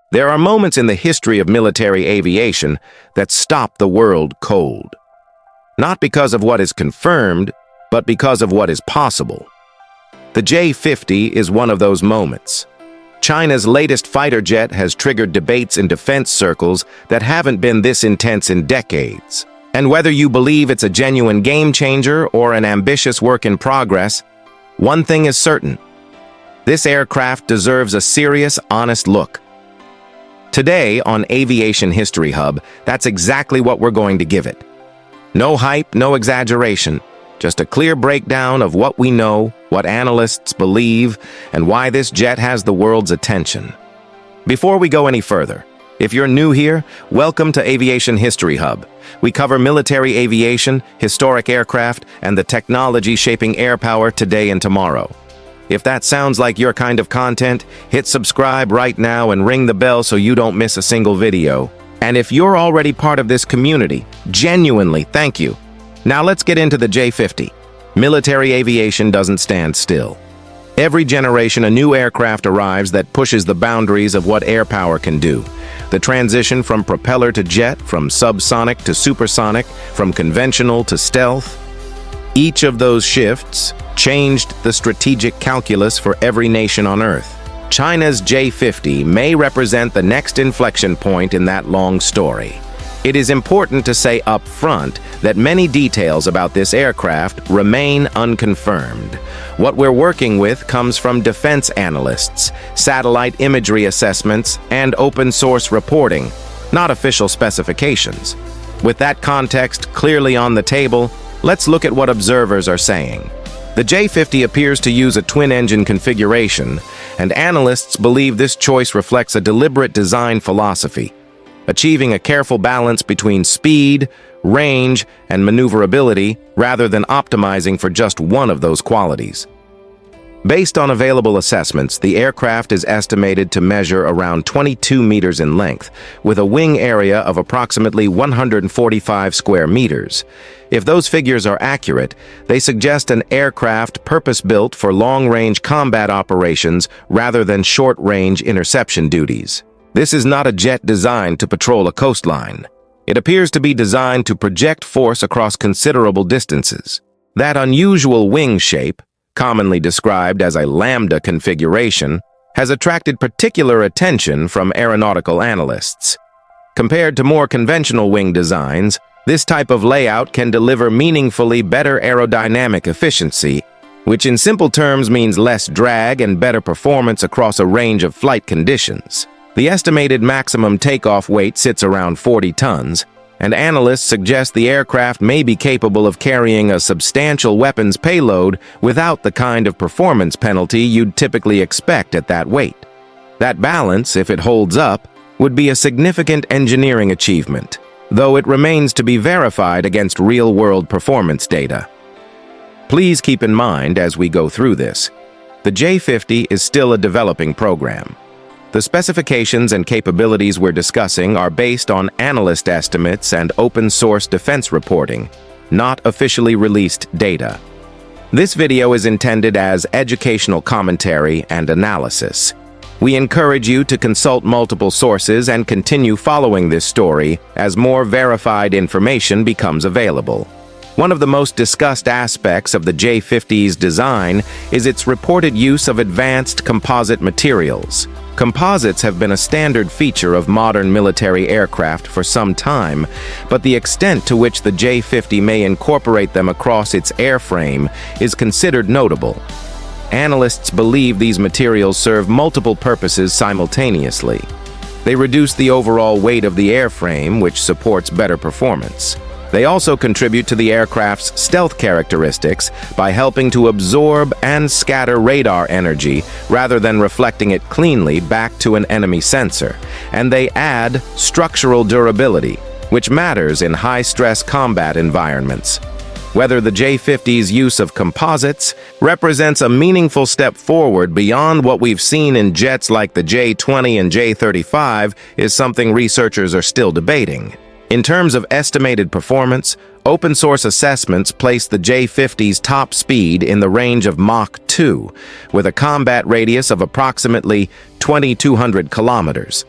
There are moments in the history of military aviation that stop the world cold. Not because of what is confirmed, but because of what is possible. The J-50 is one of those moments. China's latest fighter jet has triggered debates in defense circles that haven't been this intense in decades. And whether you believe it's a genuine game changer or an ambitious work in progress, one thing is certain. This aircraft deserves a serious, honest look. Today on Aviation History Hub, that's exactly what we're going to give it. No hype, no exaggeration, just a clear breakdown of what we know, what analysts believe, and why this jet has the world's attention. Before we go any further, if you're new here, welcome to Aviation History Hub. We cover military aviation, historic aircraft, and the technology shaping air power today and tomorrow. If that sounds like your kind of content, hit subscribe right now and ring the bell so you don't miss a single video. And if you're already part of this community, genuinely thank you. Now let's get into the J-50. Military aviation doesn't stand still. Every generation a new aircraft arrives that pushes the boundaries of what air power can do. The transition from propeller to jet, from subsonic to supersonic, from conventional to stealth. Each of those shifts changed the strategic calculus for every nation on Earth. China's J-50 may represent the next inflection point in that long story. It is important to say up front that many details about this aircraft remain unconfirmed. What we're working with comes from defense analysts, satellite imagery assessments, and open-source reporting, not official specifications. With that context clearly on the table, let's look at what observers are saying. The J-50 appears to use a twin-engine configuration, and analysts believe this choice reflects a deliberate design philosophy, achieving a careful balance between speed, range, and maneuverability rather than optimizing for just one of those qualities. Based on available assessments, the aircraft is estimated to measure around 22 meters in length, with a wing area of approximately 145 square meters. If those figures are accurate, they suggest an aircraft purpose-built for long-range combat operations rather than short-range interception duties. This is not a jet designed to patrol a coastline. It appears to be designed to project force across considerable distances. That unusual wing shape, commonly described as a lambda configuration, has attracted particular attention from aeronautical analysts. Compared to more conventional wing designs, this type of layout can deliver meaningfully better aerodynamic efficiency, which in simple terms means less drag and better performance across a range of flight conditions. The estimated maximum takeoff weight sits around 40 tons, and analysts suggest the aircraft may be capable of carrying a substantial weapons payload without the kind of performance penalty you'd typically expect at that weight. That balance, if it holds up, would be a significant engineering achievement, though it remains to be verified against real-world performance data. Please keep in mind as we go through this, the J-50 is still a developing program. The specifications and capabilities we're discussing are based on analyst estimates and open-source defense reporting, not officially released data. This video is intended as educational commentary and analysis. We encourage you to consult multiple sources and continue following this story as more verified information becomes available. One of the most discussed aspects of the J-50's design is its reported use of advanced composite materials. Composites have been a standard feature of modern military aircraft for some time, but the extent to which the J-50 may incorporate them across its airframe is considered notable. Analysts believe these materials serve multiple purposes simultaneously. They reduce the overall weight of the airframe, which supports better performance. They also contribute to the aircraft's stealth characteristics by helping to absorb and scatter radar energy rather than reflecting it cleanly back to an enemy sensor. And they add structural durability, which matters in high-stress combat environments. Whether the J-50's use of composites represents a meaningful step forward beyond what we've seen in jets like the J-20 and J-35 is something researchers are still debating. In terms of estimated performance, open-source assessments place the J-50's top speed in the range of Mach 2, with a combat radius of approximately 2,200 kilometers.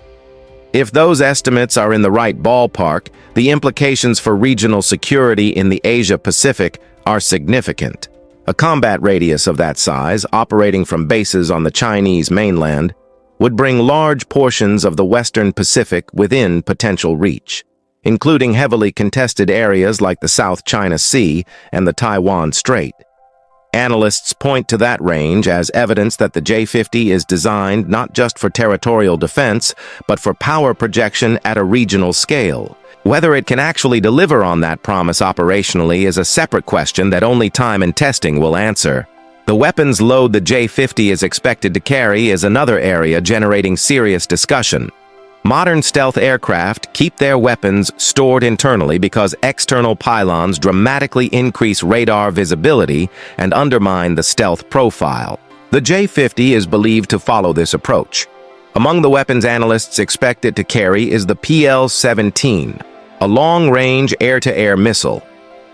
If those estimates are in the right ballpark, the implications for regional security in the Asia-Pacific are significant. A combat radius of that size, operating from bases on the Chinese mainland, would bring large portions of the Western Pacific within potential reach, including heavily contested areas like the South China Sea and the Taiwan Strait. Analysts point to that range as evidence that the J-50 is designed not just for territorial defense, but for power projection at a regional scale. Whether it can actually deliver on that promise operationally is a separate question that only time and testing will answer. The weapons load the J-50 is expected to carry is another area generating serious discussion. Modern stealth aircraft keep their weapons stored internally because external pylons dramatically increase radar visibility and undermine the stealth profile. The J-50 is believed to follow this approach. Among the weapons analysts expect it to carry is the PL-17, a long-range air-to-air missile.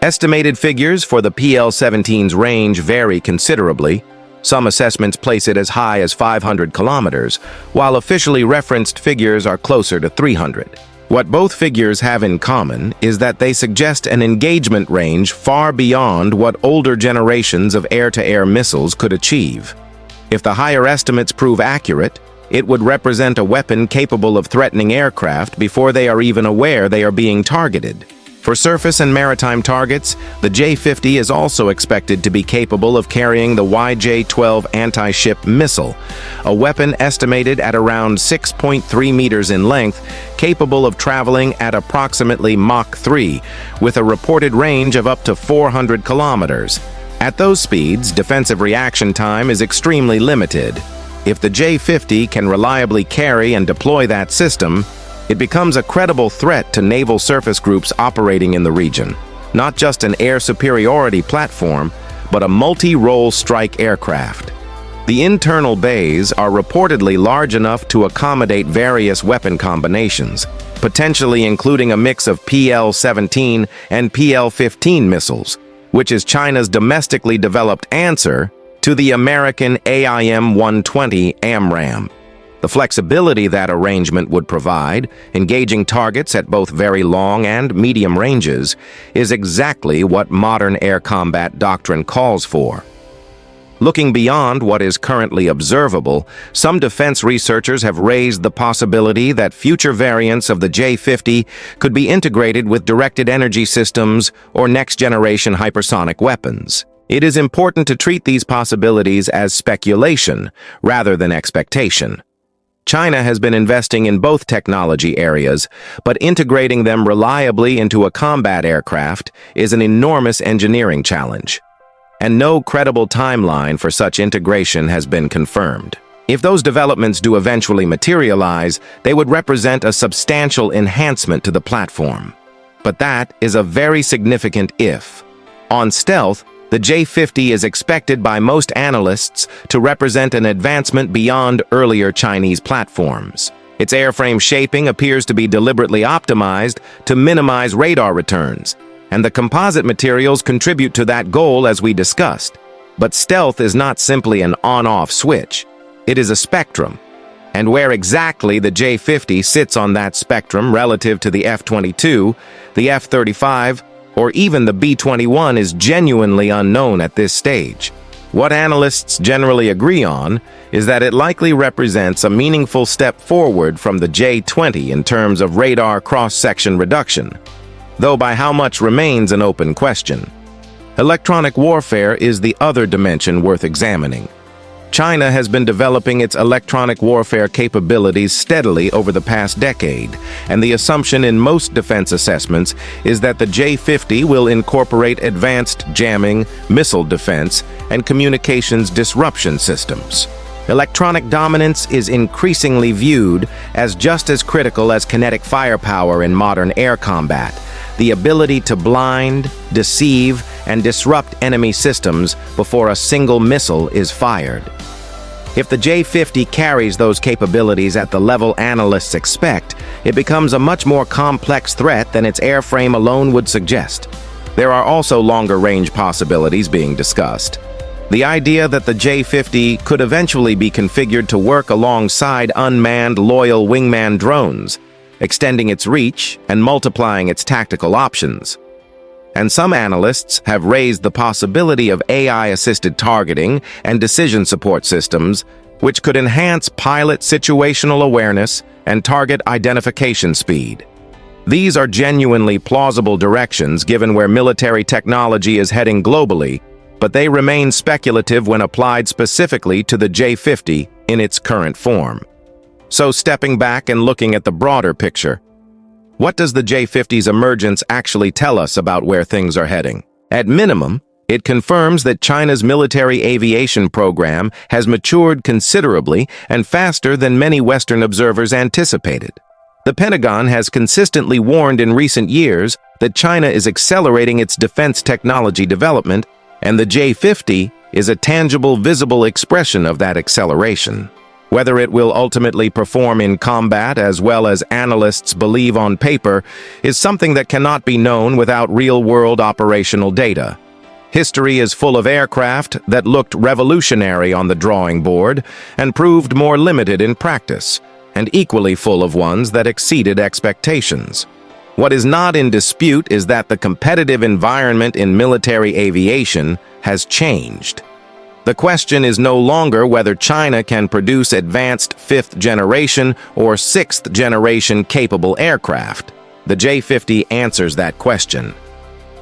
Estimated figures for the PL-17's range vary considerably. Some assessments place it as high as 500 kilometers, while officially referenced figures are closer to 300. What both figures have in common is that they suggest an engagement range far beyond what older generations of air-to-air missiles could achieve. If the higher estimates prove accurate, it would represent a weapon capable of threatening aircraft before they are even aware they are being targeted. For surface and maritime targets, the J-50 is also expected to be capable of carrying the YJ-12 anti-ship missile, a weapon estimated at around 6.3 meters in length, capable of traveling at approximately Mach 3, with a reported range of up to 400 kilometers. At those speeds, defensive reaction time is extremely limited. If the J-50 can reliably carry and deploy that system, it becomes a credible threat to naval surface groups operating in the region. Not just an air superiority platform, but a multi-role strike aircraft. The internal bays are reportedly large enough to accommodate various weapon combinations, potentially including a mix of PL-17 and PL-15 missiles, which is China's domestically developed answer to the American AIM-120 AMRAAM. The flexibility that arrangement would provide, engaging targets at both very long and medium ranges, is exactly what modern air combat doctrine calls for. Looking beyond what is currently observable, some defense researchers have raised the possibility that future variants of the J-50 could be integrated with directed energy systems or next-generation hypersonic weapons. It is important to treat these possibilities as speculation rather than expectation. China has been investing in both technology areas, but integrating them reliably into a combat aircraft is an enormous engineering challenge, and no credible timeline for such integration has been confirmed. If those developments do eventually materialize, they would represent a substantial enhancement to the platform. But that is a very significant if. On stealth, the J-50 is expected by most analysts to represent an advancement beyond earlier Chinese platforms. Its airframe shaping appears to be deliberately optimized to minimize radar returns, and the composite materials contribute to that goal as we discussed. But stealth is not simply an on-off switch. It is a spectrum, and where exactly the J-50 sits on that spectrum relative to the F-22, the F-35, or even the B-21 is genuinely unknown at this stage. What analysts generally agree on is that it likely represents a meaningful step forward from the J-20 in terms of radar cross-section reduction, though by how much remains an open question. Electronic warfare is the other dimension worth examining. China has been developing its electronic warfare capabilities steadily over the past decade, and the assumption in most defense assessments is that the J-50 will incorporate advanced jamming, missile defense, and communications disruption systems. Electronic dominance is increasingly viewed as just as critical as kinetic firepower in modern air combat. The ability to blind, deceive, and disrupt enemy systems before a single missile is fired. If the J-50 carries those capabilities at the level analysts expect, it becomes a much more complex threat than its airframe alone would suggest. There are also longer-range possibilities being discussed. The idea that the J-50 could eventually be configured to work alongside unmanned loyal wingman drones, extending its reach and multiplying its tactical options. And some analysts have raised the possibility of AI-assisted targeting and decision support systems, which could enhance pilot situational awareness and target identification speed. These are genuinely plausible directions given where military technology is heading globally, but they remain speculative when applied specifically to the J-50 in its current form. So stepping back and looking at the broader picture, what does the J-50's emergence actually tell us about where things are heading? At minimum, it confirms that China's military aviation program has matured considerably and faster than many Western observers anticipated. The Pentagon has consistently warned in recent years that China is accelerating its defense technology development, and the J-50 is a tangible, visible expression of that acceleration. Whether it will ultimately perform in combat as well as analysts believe on paper is something that cannot be known without real-world operational data. History is full of aircraft that looked revolutionary on the drawing board and proved more limited in practice, and equally full of ones that exceeded expectations. What is not in dispute is that the competitive environment in military aviation has changed. The question is no longer whether China can produce advanced 5th generation or 6th generation capable aircraft. The J-50 answers that question.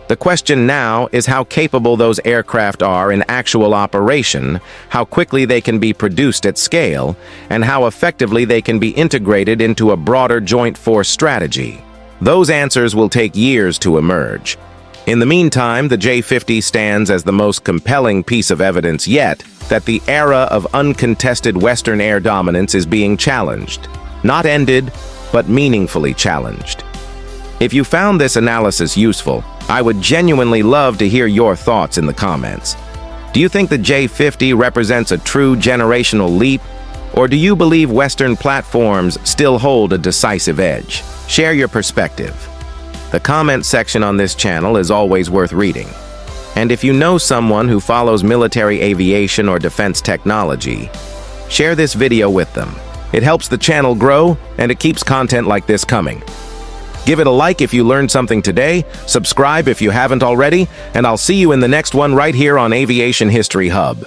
The question now is how capable those aircraft are in actual operation, how quickly they can be produced at scale, and how effectively they can be integrated into a broader joint force strategy. Those answers will take years to emerge. In the meantime, the J-50 stands as the most compelling piece of evidence yet that the era of uncontested Western air dominance is being challenged. Not ended, but meaningfully challenged. If you found this analysis useful, I would genuinely love to hear your thoughts in the comments. Do you think the J-50 represents a true generational leap, or do you believe Western platforms still hold a decisive edge? Share your perspective. The comment section on this channel is always worth reading. And if you know someone who follows military aviation or defense technology, share this video with them. It helps the channel grow, and it keeps content like this coming. Give it a like if you learned something today, subscribe if you haven't already, and I'll see you in the next one right here on Aviation History Hub.